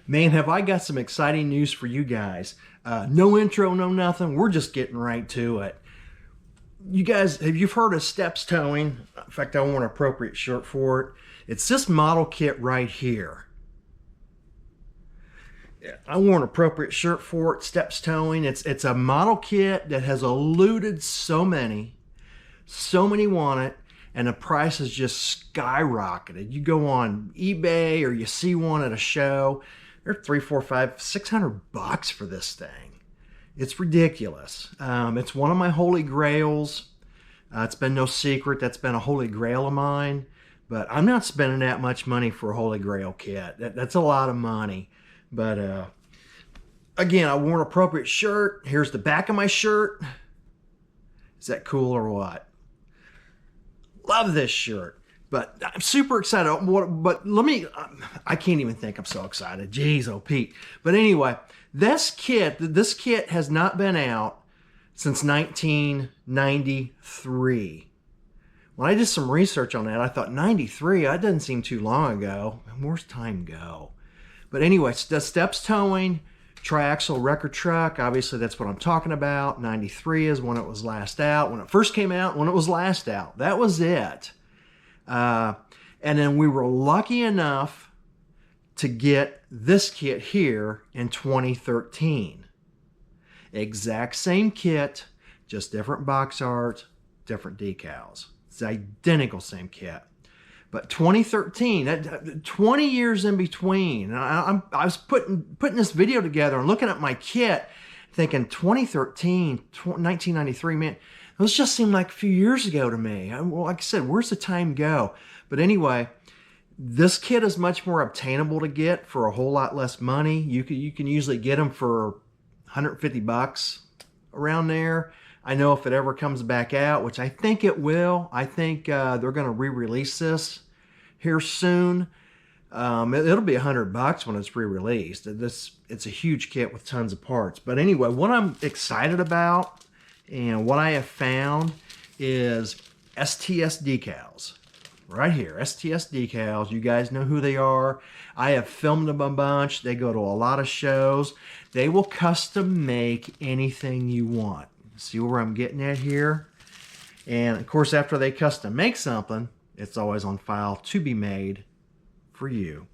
Man, have I got some exciting news for you guys. No intro, no nothing. We're just getting right to it. You guys, have you heard of Stepp's towing? In fact, I want an appropriate shirt for it. It's this model kit right here. I wore an appropriate shirt for it, Stepp's towing. It's a model kit that has eluded so many want it, and the price has just skyrocketed. You go on eBay or you see one at a show, they're $300, $400, $500, $600 for this thing. It's ridiculous. It's one of my holy grails. It's been no secret that's been a holy grail of mine, but I'm not spending that much money for a holy grail kit. That's a lot of money. But again, I wore an appropriate shirt. Here's the back of my shirt. Is that cool or what? Love this shirt. But I'm super excited. But I can't even think. I'm so excited. Jeez, oh Pete. But anyway, this kit has not been out since 1993. When I did some research on that, I thought 93, that doesn't seem too long ago. Where's time go? But anyway, Stepp's towing, triaxle record truck. Obviously, that's what I'm talking about. 93 is when it was last out. When it first came out, when it was last out. That was it. And then we were lucky enough to get this kit here in 2013. Exact same kit, just different box art, different decals. It's the identical same kit. But 2013, 20 years in between. I was putting this video together and looking at my kit, thinking 2013, 1993, man, those just seemed like a few years ago to me. Well, like I said, where's the time go? But anyway, this kit is much more obtainable to get for a whole lot less money. You can usually get them for $150 around there. I know if it ever comes back out, which I think it will, I think they're going to re-release this here soon. It'll be $100 when it's re-released. It's a huge kit with tons of parts. But anyway, what I'm excited about and what I have found is STS Decals. Right here, STS Decals. You guys know who they are. I have filmed them a bunch. They go to a lot of shows. They will custom make anything you want. See where I'm getting at here? And of course, after they custom make something, it's always on file to be made for you.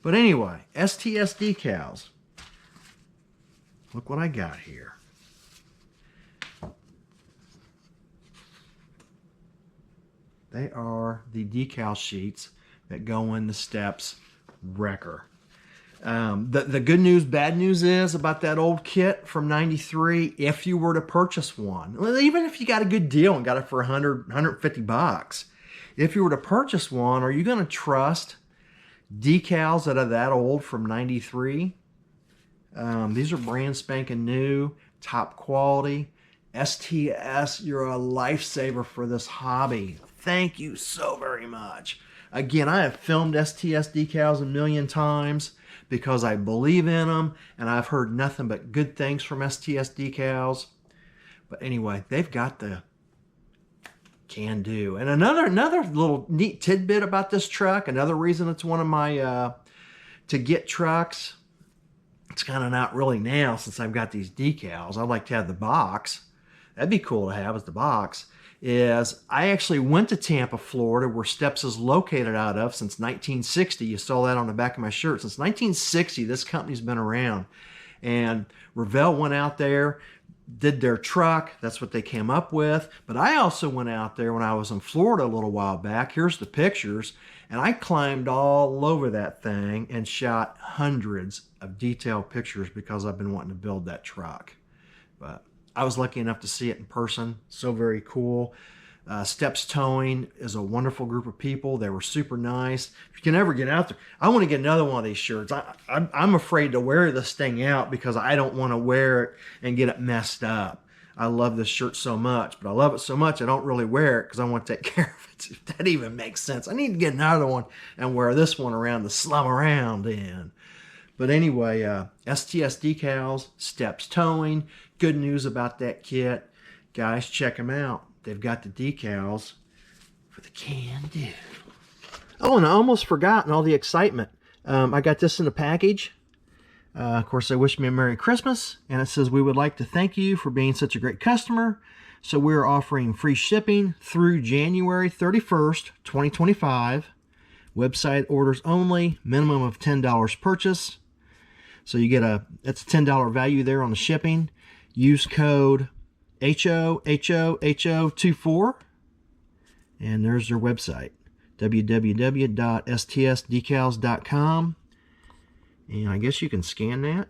But anyway, STS Decals. Look what I got here. They are the decal sheets that go in the Stepp's wrecker. The good news, bad news is about that old kit from 93, if you were to purchase one, well, even if you got a good deal and got it for $100, $150, if you were to purchase one, are you going to trust decals that are that old from 93? These are brand spanking new, top quality. STS, you're a lifesaver for this hobby. Thank you so very much. Again, I have filmed STS decals a million times because I believe in them, and I've heard nothing but good things from STS Decals. But anyway, they've got the can do. And another little neat tidbit about this truck, another reason it's one of my to get trucks, it's kind of not really now since I've got these decals. I'd like to have the box. That'd be cool to have as the box. Is I actually went to Tampa, Florida, where Stepp's is located out of since 1960. You saw that on the back of my shirt. Since 1960, this company's been around. And Revell went out there, did their truck. That's what they came up with. But I also went out there when I was in Florida a little while back. Here's the pictures. And I climbed all over that thing and shot hundreds of detailed pictures because I've been wanting to build that truck. But I was lucky enough to see it in person. So very cool. Stepp's Towing is a wonderful group of people. They were super nice. If you can ever get out there, I want to get another one of these shirts. I'm afraid to wear this thing out because I don't want to wear it and get it messed up. I love this shirt so much, but I love it so much I don't really wear it because I want to take care of it. If that even makes sense. I need to get another one and wear this one around to slum around in. But anyway, STS Decals, Stepp's Towing. Good news about that kit. Guys, check them out. They've got the decals for the can-do. Oh, and I almost forgot in all the excitement. I got this in the package. Of course, they wish me a Merry Christmas, and it says, we would like to thank you for being such a great customer. So we're offering free shipping through January 31st, 2025. Website orders only, minimum of $10 purchase. So you get that's a $10 value there on the shipping. Use code HOHOHO24, and there's their website, www.stsdecals.com. And I guess you can scan that.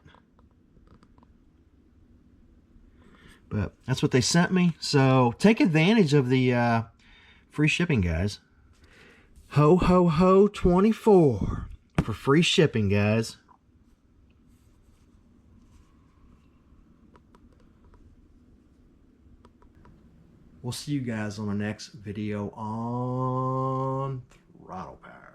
But that's what they sent me. So take advantage of the free shipping, guys. Ho, ho, ho 24 for free shipping, guys. We'll see you guys on the next video on Throttle Power.